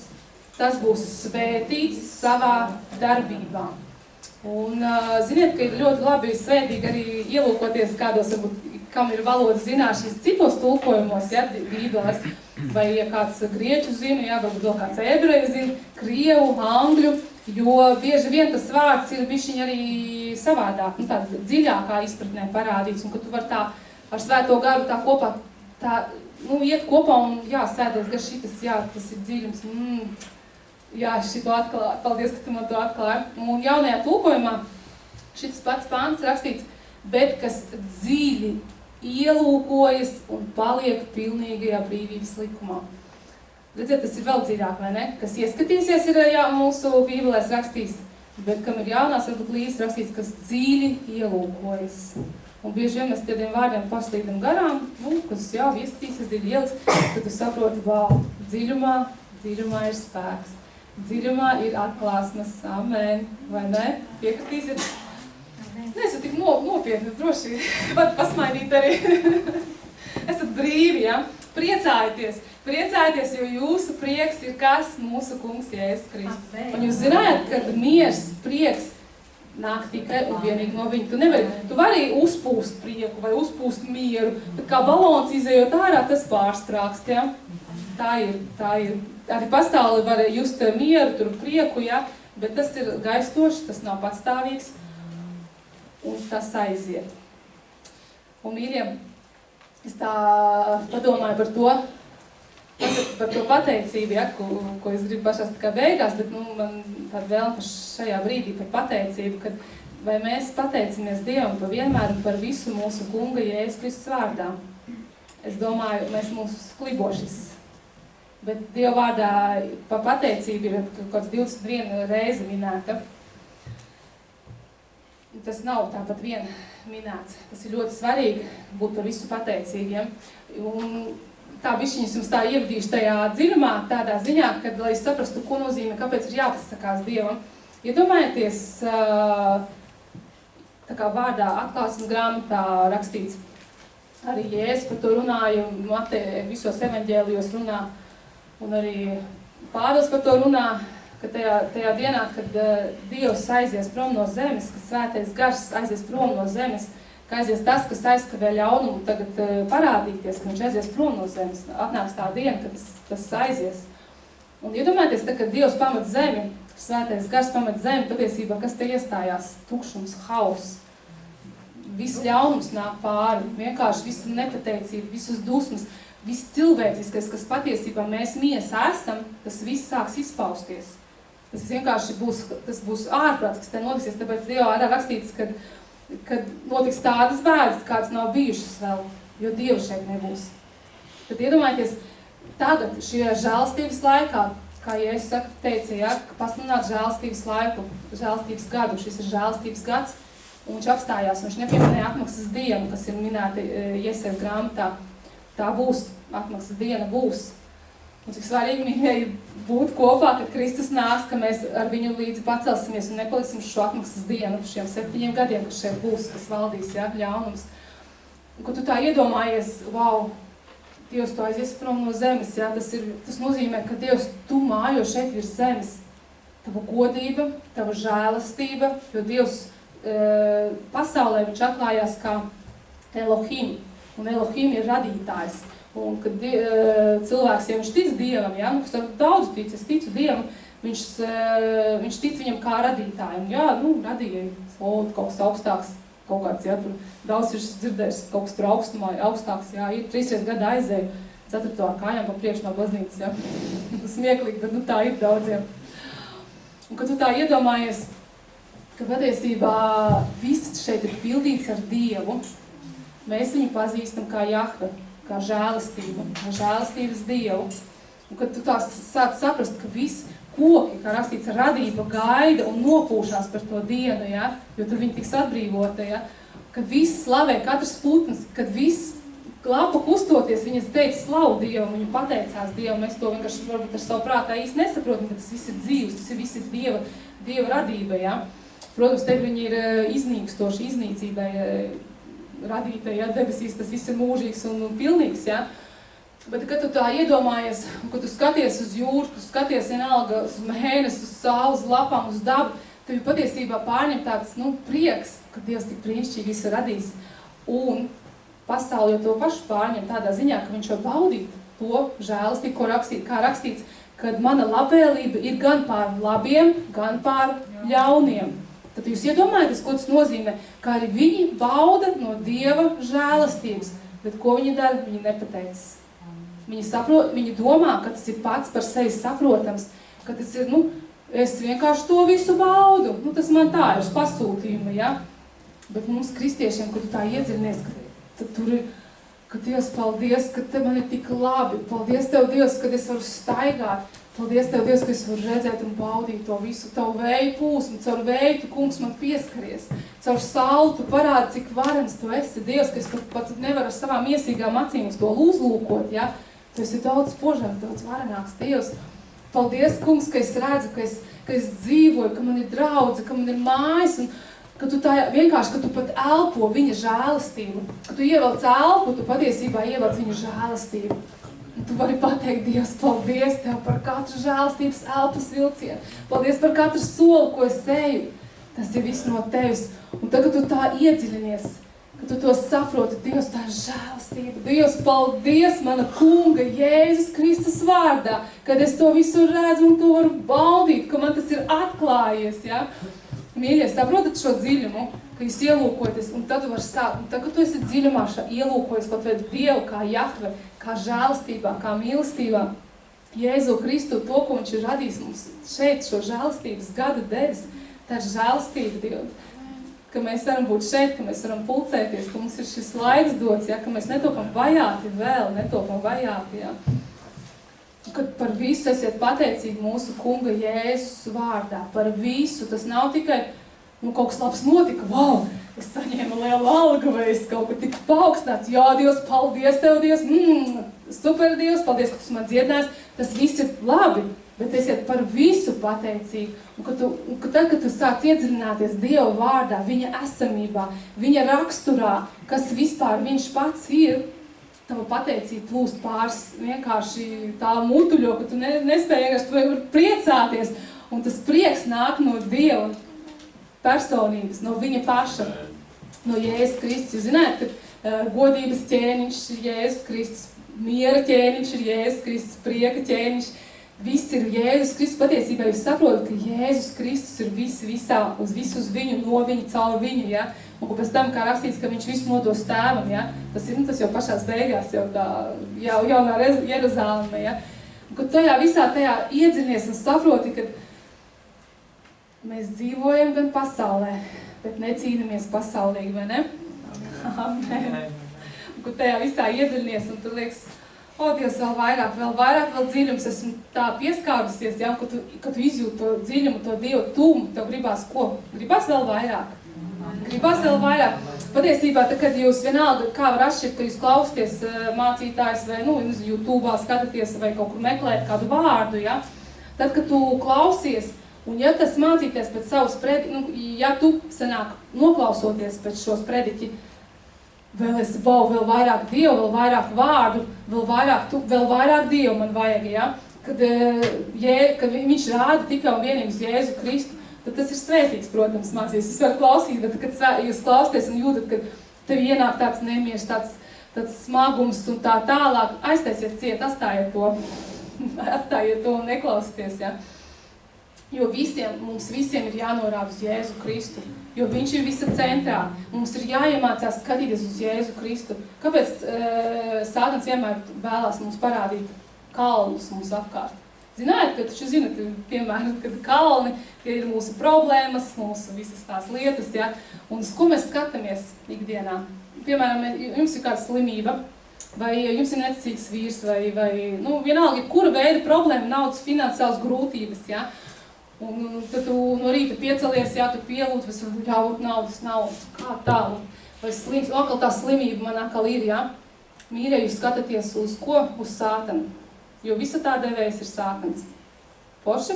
Tas būs svētīts savā darbībā. Un ziniet, ka ir ļoti labi svētīgi arī ielūkoties kādos, varbūt, kam ir valodas zināšanas citos tulkojumos, ja, bībeles, vai ja kāds grieķu zina, ja, varbūt vēl kāds ebreju zina, krievu, angļu, jo bieži vien tas vārds ir bišķiņ arī savādāk, nu, tāds dziļākā izpratnē parādīts, un ka tu var tā ar svēto garu tā kopā, tā, nu, iet kopā un, jā, sēdēs, ka šitas, jā, tas ir dziļums, jā, šito atklāju, paldies, ka tu man to atklāji. Un jaunajā tulkojumā šitas pats pāns rakstīts, bet kas dziļi ielūkojas un paliek pilnīgajā brīvības likumā. Redziet, tas ir vēl dziļāk, vai ne? Kas ieskatīsies ir jā, mūsu bībelēs rakstīs, bet kam ir jaunās, varbūt līdz rakstīts, kas dziļi ielūkojas. Un bieži vien mēs tādiem vārdiem paslīdam garām, nu, kas jā, ieskatīsies, dziļi ieliks, tad tu saproti, vau, dziļumā ir spēks. Dziļumā ir atklāsmes, amen, vai ne? Piekritīsiet? Neesat tik nopietni, droši var pasmaidīt arī. Esat brīvi, ja? Priecājieties, jo jūsu prieks ir kas? Mūsu kungs Jēzus Kristus. Un jūs zināt, ka miers, prieks nāk tikai un vienīgi no viņa. Tu vari uzpūst prieku vai uzpūst mieru, bet kā balons izējot ārā, tas pārstrākst, ja? Tā ir. Arī pastāvli var just mieru, tur prieku, ja? Bet tas ir gaistošs, tas nav patstāvīgs, un tas aiziet. Un, mīļie, es tā padomāju par to pateicību, ja? Ko es gribu pašās tikai beigās, bet nu, man tāda vēlme šajā brīdī par pateicību, kad vai mēs pateicamies Dievam par vienmēr un par visu mūsu kunga Jēzus Kristus vārdā. Es domāju, mēs mūsu klibošis. Bet Dieva vārdā pa pateicību ir kaut 21 reize minēta. Tas nav tāpat vien minēts. Tas ir ļoti svarīgi būt par visu pateicīgiem. Un tā bišķiņas jums tā ievadīšu tajā dziļumā, tādā ziņā, kad, lai es saprastu, ko nozīmē, kāpēc ir jāpasakās Dievam. Iedomājieties, tā kā vārdā atklāsmes grāmatā rakstīts, arī Jēzus par to runāja, visos evaņģēlijos runā, un arī Pāvils par to runā, ka tajā dienā, kad Dievs aizies prom no zemes, ka svētais gars aizies prom no zemes, ka aizies tas, kas aizkavē ļaunumu tagad parādīties, ka viņš aizies prom no zemes, atnāks tā diena, kad tas aizies. Un iedomājieties, kad Dievs pamet zemi, svētais gars pamet zemi, patiesībā, kas te iestājās? Tukšums, hauss. Viss ļaunums nāk pāri, vienkārši visu nepateicību, visus dusmas, viss cilvēciskais, kas patiesībā mēs miesa esam, tas viss sāks izpausties. Tas vienkārši būs ārprāts, kas te notiksies, tāpēc Dievā arī rakstīts, ka kad notiks tādas bēdas, kādas nav bijušas vēl, jo Dieva šeit nebūs. Tad iedomājieties, tagad šajā žēlastības laikā, kā Jēzus teica, ja, ka pasludināt žēlastības laiku, žēlastības gadu, šis ir žēlastības gads, un viņš apstājās, un viņš nepieminēja atmaksas dienu, kas ir minēta Jesaja grāmatā. Tā būs, atmaksas diena būs. Un cik svarīgi mīļai būt kopā, kad Kristus nāks, ka mēs ar viņu līdzi pacelsimies un nepaliksim šo atmaksas dienu šiem 7 gadiem, kas šeit būs, kas valdīs, ja, ļaunums. Un, kad tu tā iedomājies, wow, Dievs, tu aizies prom no zemes, ja, tas nozīmē, ka Dievs, tu mājo šeit virs zemes. Tava godība, tava žēlastība, jo Dievs pasaulē viņš atklājās kā Elohim, un Elohim ir radītājs. Un kad cilvēks, ja viņš tic Dievam, ja, daudz tic, es ticu Dievam, viņš tic viņam kā radītājam. Jā, radīja kaut kas augstāks, kaut kāds, ja, tur daudz ir dzirdējis, kaut kas tur augstāks, jā, ir 3 gadu aizēju, 4. ar kājām pa priekšu no baznīcas, ja. Smieklīgi, bet tā ir daudziem. Un kad tu tā iedomājies, ka patiesībā viss šeit ir pildīts ar Dievu, mēs viņu pazīstam kā Jahve, kā žēlastība, kā žēlastības Dievu. Un kad tu tā sāc saprast, ka viss koki, kā rakstīts, radība gaida un nopūšās par to dienu, ja, jo tur viņi tiks atbrīvota, ja, kad viss slavē, katrs putns, kad viss lapa kustoties, viņas teica slavu Dievu, viņi pateicās Dievu, mēs to vienkārši varbūt ar savu prātā īsti nesaprotam, ka tas viss ir dzīvs, tas viss ir Dieva radība, ja. Protams, te viņi ir iznīkstoši, iznīcībai radītai, ja, debesīs, tas viss ir mūžīgs un pilnīgs, ja. Bet, kad tu tā iedomājies, un kad tu skaties uz jūru, tu skaties vienalga uz mēnesi, uz sauli, uz lapām, uz dabu, tevi patiesībā pārņem tāds, prieks, ka Dievs tik brīnišķīgi visu radīs. Un pasauli jau to pašu pārņem tādā ziņā, ka viņš var baudīt to žēlastību, ko kā rakstīts, kad mana labvēlība ir gan pār labiem, gan pār ļauniem. Tad jūs iedomājaties, ko tas nozīmē, ka arī viņi bauda no Dieva žēlastības, bet ko viņi dara, viņi nepateicas. Viņi domā, ka tas ir pats par sevi saprotams, ka tas ir, es vienkārši to visu baudu, tas man tā ir uz pasūtījuma, ja? Bet mums kristiešiem, kad tu tā iedziļinies, ka tur ir, ka Dievs, paldies, ka te man ir tik labi, paldies Tev, Dievs, kad es varu staigāt, paldies Tev, Dievs, ka es varu redzēt un baudīt to visu, Tavu vēju pūsmu, caur vēju Tu, kungs, man pieskaries, caur sauli Tu parādi, cik varens Tu esi, Dievs, ka es pat nevaru ar savām iesīgām acīm uz to uzlūkot, ja? Tu esi daudz spožāks, daudz varenāks, Dievs. Paldies, kungs, ka es redzu, ka es dzīvoju, ka man ir draudze, ka man ir mājas, un ka tu tā vienkārši, ka tu pat elpo viņa žēlastību. Ka tu ievelc elpu, tu patiesībā ievelc viņa žēlastību. Un tu vari pateikt, Dievs, paldies Tev par katru žēlastības elpas vilcienu. Paldies par katru soli, ko es eju. Tas ir viss no Tevis. Un tagad tu tā iedziļinies, ka tu to saproti, Dievs, tā ir žēlastība. Dievs, paldies mana kunga Jēzus Kristus vārdā, kad es to visu redzu un to varu baudīt, ka man tas ir atklājies, ja? Mīļie, saprotat šo dziļumu, ka jūs ielūkojaties, un tad tu vari sākt, un tagad tu esi dziļumā ielūkojies kaut vai Dievu kā Jahve, kā žēlastībā, kā mīlestībā. Jēzu Kristu, to, ko viņš ir radījis mums šeit, šo žēlastības gadu devis, tā ir žēlastība, Dievu. Ka mēs varam būt šeit, ka mēs varam pulcēties, ka mums ir šis laiks dots, ja, ka mēs netopam vajāti vēl, netopam vajāti, ja. Kad par visu esiet pateicīgi mūsu kunga Jēzus vārdā, par visu, tas nav tikai, kaut kas labs notika, wow, es saņēmu lielu algu, vai es kaut ko tik paaugstināts, jā, Dievs, paldies Tev, Dievs, super Dievs, paldies, ka Tu man dziedinājis, tas viss ir labi, bet esiet par visu pateicīgi, un tad, kad tu sāc iedziļināties Dieva vārdā, viņa esamībā, viņa raksturā, kas vispār viņš pats ir, tava pateicība plūst pāris vienkārši tā mutuļo, ka tu nespēji vienkārši, tu vari priecāties, un tas prieks nāk no Dieva personības, no viņa paša, no Jēzus Kristus. Jūs zināt, ka godības ķēniņš ir Jēzus Kristus, miera ķēniņš ir Jēzus Kristus, prieka ķēniņš, viss ir Jēzus Kristus. Patiesībā jūs saprotat, ka Jēzus Kristus ir visā, uz visu uz viņu, no viņa, caur viņu, ja? Un pēc tam, kā rakstīts, ka viņš visu nodos tēvam, ja? Tas jau pašās beigās, jau jaunā Jeruzāleme, ja? Un kad tajā visā tajā iedziļinies un saproti, ka Mēs dzīvojam gan pasaulē, bet necīnamies pasaulīgi, vai ne? Amen. Un, kur tajā visā iedziļinies, un tur liekas, Dievs, vēl vairāk, vēl dziļums, esmu tā pieskārusies, ja, kad tu izjūti to dziļumu, to Dievu tūmu, tev gribās ko? Gribās vēl vairāk. Gribās vēl vairāk. Patiesībā, kad jūs vienalga, kā var atšķirt, ka jūs klausties mācītājs vai, YouTube'ā skatāties vai kaut kur meklēt kādu vārdu, ja, tad, kad tu klausies, un ja tas mācīties pēc savas ja tu sanāk noklausoties pēc šos prediķi, vēl vairāk Dievu, vēl vairāk vārdu, vēl vairāk Dievu man vajag, ja? Kad viņš rāda tikai un vienīgi uz Jēzu Kristu, tad tas ir svētīgs, protams, mācīs. Jūs varat klausīt, bet kad jūs klausties un jūtat, ka tev ienāk tāds nemieris, tāds smagums un tā tālāk, aiztaisiet ciet, atstājiet to un neklausieties, ja? Jo mums visiem ir jānorāda uz Jēzu Kristu, jo viņš ir visa centrā. Mums ir jāiemācās skatīties uz Jēzu Kristu. Kāpēc Sātans vienmēr vēlās mums parādīt kalnus mums apkārt? Zinājāt, ka taču zinat, piemēram, kad kalni, tie ir mūsu problēmas, mūsu visas tās lietas, ja? Un uz ko mēs skatāmies ikdienā? Piemēram, jums ir kāda slimība, vai jums ir neticīgs vīrs, vai vienalga, kura veida problēma, naudas, finansiāls grūtības, ja? Un tad tu no rīta piecelies, jā, tu pielūdz, bet jābūt naudas, kā tālu. Vai atkal tā slimība man atkal ir, jā. Mīļie, jūs skatāties uz ko? Uz Sātanu. Jo visa tā devējs ir Sātans. Forši?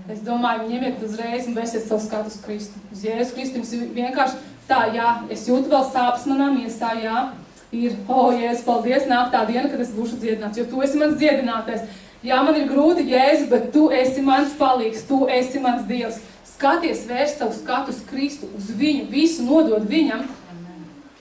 Es domāju, ņemiet uzreiz un vērsiet savu skatu uz Kristu. Uz Jēzus Kristu jums vienkārši tā, jā, es jūtu vēl sāpes manā miesā, jā. Ir, Jēzus, paldies, nāk tā diena, kad es būšu dziedināts, jo tu esi mans dziedinātais. Jā, man ir grūti, Jēzu, bet tu esi mans palīgs, tu esi mans Dievs. Skaties, vērst savu skatu uz Kristu, uz viņu, visu nodod viņam.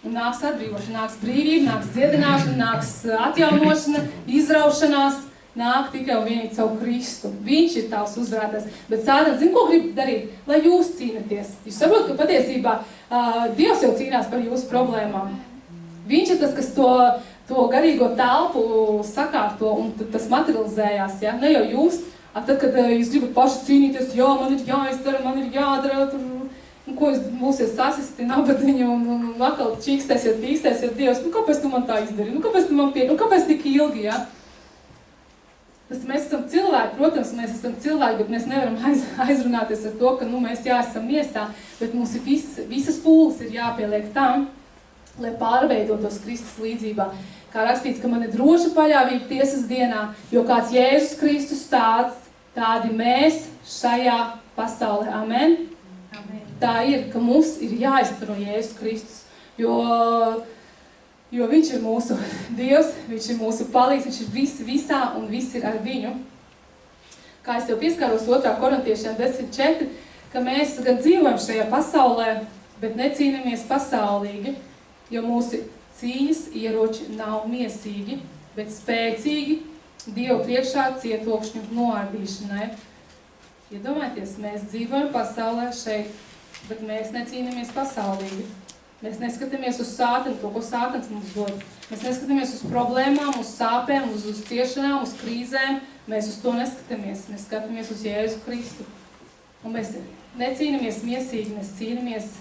Un nāks atbrīvošana, nāks brīvība, nāks dziedināšana, nāks atjaunošana, izraušanās, nāk tikai un vienīgi caur Kristu. Viņš ir tavs uzvarētājs. Bet Sātans, zin, ko grib darīt? Lai jūs cīnaties. Jūs saprot, ka patiesībā Dievs jau cīnās par jūsu problēmām. Viņš ir tas, kas to garīgo telpu sakārto un tas materializējās, ja? Ne jau jūs, tad, kad jūs gribat paši cīnīties, jā, man ir jāizdara, man ir jādara, ko jūs būsiet sasisti, nabadziņi un atkal čīkstēsiet, pīkstēsiet Dievs, kāpēc tu man tā izdari, kāpēc tu man kāpēc tik ilgi, ja? Mēs esam cilvēki, protams, mēs esam cilvēki, bet mēs nevaram aizrunāties ar to, ka, mēs jāesam miesā, bet mums ir visas pūles ir jāpieliek tam, lai pārveidotos Kristus līdzībā. Kā rakstīts, ka man ir droša paļāvība tiesas dienā, jo kāds Jēzus Kristus tādi mēs šajā pasaulē. Amen? Amen. Tā ir, ka mums ir jāizturo Jēzus Kristus, jo viņš ir mūsu Dievs, viņš ir mūsu palīgs, viņš ir visā un viss ir ar viņu. Kā es tev pieskāros 2. Korintiešiem 10:4, ka mēs gan dzīvojam šajā pasaulē, bet necīnamies pasaulīgi, jo mūsu cīņas ieroči nav miesīgi, bet spēcīgi Dievu priekšā cietokšņu noārdīšanai. Iedomājieties, mēs dzīvojam pasaulē šeit, bet mēs necīnamies pasaulīgi. Mēs neskatāmies uz Sātanu, to, ko Sātans mums dod. Mēs neskatāmies uz problēmām, uz sāpēm, uz ciešanām, uz krīzēm. Mēs uz to neskatāmies. Mēs skatāmies uz Jēzu Kristu. Un mēs necīnamies miesīgi, mēs cīnamies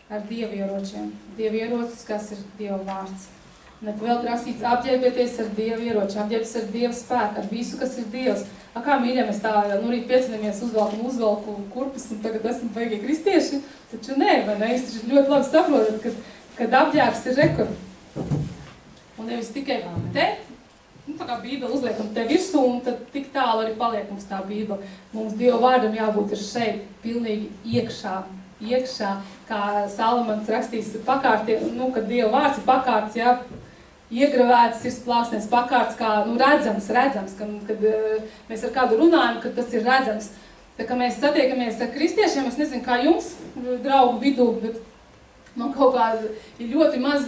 ar Dieva ieročiem. Dieva ierocis, kas ir Dieva vārds. Un vēl rakstīts, apģērbieties ar Dieva ieročiem, apģērbieties ar Dieva spēku, ar visu, kas ir Dievs. Kā mīļie, mēs tā, rīt piecinamies, uzvelku kurpes un tagad esam baigi kristieši, taču nē, vai ne? Jūs ļoti labi saprotat, kad apģērbs ir rekord. Un nevis tikai te, tā kā Bībele uzliekam te virsū, un tad tik tālu arī paliek mums tā Bībele. Mums Dieva vārdam jābūt ir šeit, pilnīgi iekšā, kā Salamans rakstīs pakārti, kad Dieva vārds ir pakārts, jā, iegravēts sirds plāksnēs, pakārts kā, redzams, kad mēs ar kādu runājam, kad tas ir redzams. Tā kā mēs satiekamies ar kristiešiem, es nezinu, kā jums, draugu vidū, bet man kaut kā ir ļoti maz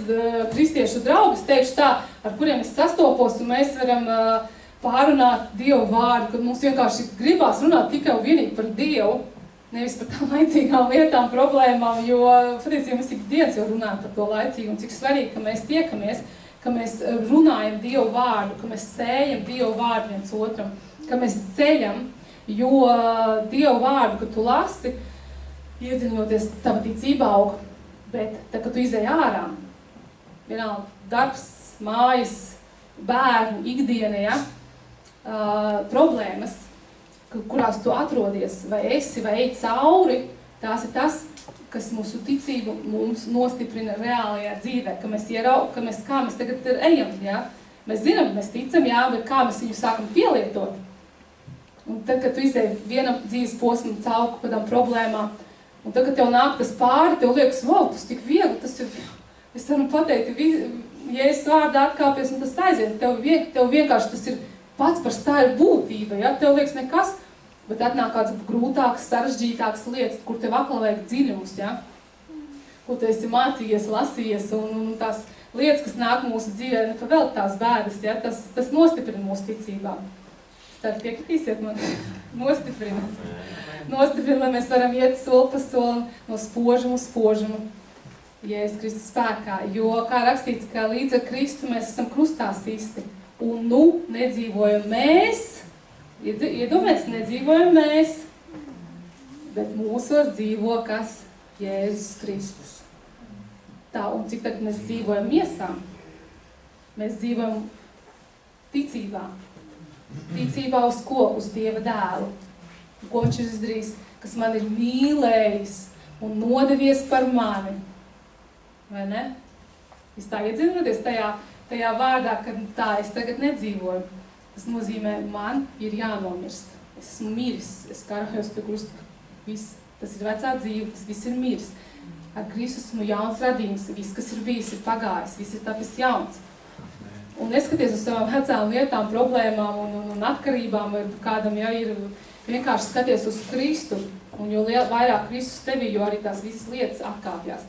kristiešu draugu, es teikšu tā, ar kuriem es sastopos, un mēs varam pārunāt Dievu vārdu, kad mums vienkārši gribās runāt tikai un vienīgi par Dievu, nevis par tām laicīgām lietām, problēmām, jo, patiesībā, mēs ikdienas jau runājam par to laicīgu, un cik svarīgi, ka mēs tiekamies, ka mēs runājam Dievu vārdu, ka mēs sējam Dievu vārdu viens otram, ka mēs ceļam, Jo Dieva vārdu, kad tu lasi, iedziļinoties tava ticība aug, bet tad, kad tu izēj ārā, vienalga darbs, mājas, bērnu, ikdiena, ja, problēmas, kurās tu atrodies, vai esi, vai ej cauri, tās ir tas, kas mūsu ticību mums nostiprina reālajā dzīvē, kā mēs tagad ejam, ja? Mēs zinām, mēs ticam, jā, bet kā mēs viņu sākam pielietot. Un tad, kad tu izēji vienam dzīves posmam cauri kaut kādām problēmām, un tad, kad tev nāk tas pāri, tev liekas, wow, tas tik viegli, tas ir, es varu pateikt, ja es vārdā atkāpies, un tas aiziet, tev vienkārši tas ir pats par tā ir būtība, ja? Tev liekas nekas, bet atnāk kāds grūtāks, sarežģītāks lietas, kur tev atkal vajag dziļums, ja? Ko tu esi mācījies, lasījies, un tās lietas, kas nāk mūsu dzīvē, nepavēlt tās bēdas, ja? Tas nostiprina mūsu ticībā. Tad piekritīsiet man, nostiprina, lai mēs varam iet soli pa solim no spožuma uz spožumu, Jēzus Kristus spēkā, jo, kā rakstīts, ka līdz ar Kristu mēs esam krustā sisti, un nu nedzīvojam mēs, iedomājies, nedzīvojam mēs, bet mūsos dzīvo kas? Jēzus Kristus. Tā, un cik tagad mēs dzīvojam miesām? Mēs dzīvojam ticībā. Ticībā uz ko? Uz Dieva dēlu. Ko viņš ir izdarījis? Kas man ir mīlējis un nodevies par mani. Vai ne? Jūs tā iedzinoties tajā vārdā, ka tā es tagad nedzīvoju. Tas nozīmē, man ir jānomirst. Es esmu miris, es karājos pie krusta. Viss, tas ir vecā dzīve, tas viss ir miris. Ar Kristu esmu jauns radījums, viss, kas ir bijis, ir pagājis, viss ir tāpēc jauns. Un neskaties uz savām vecām lietām, problēmām un atkarībām, vai kādam, ja ir vienkārši skaties uz Kristu, un jo vairāk Kristus tevī, jo arī tās visas lietas atkāpjās.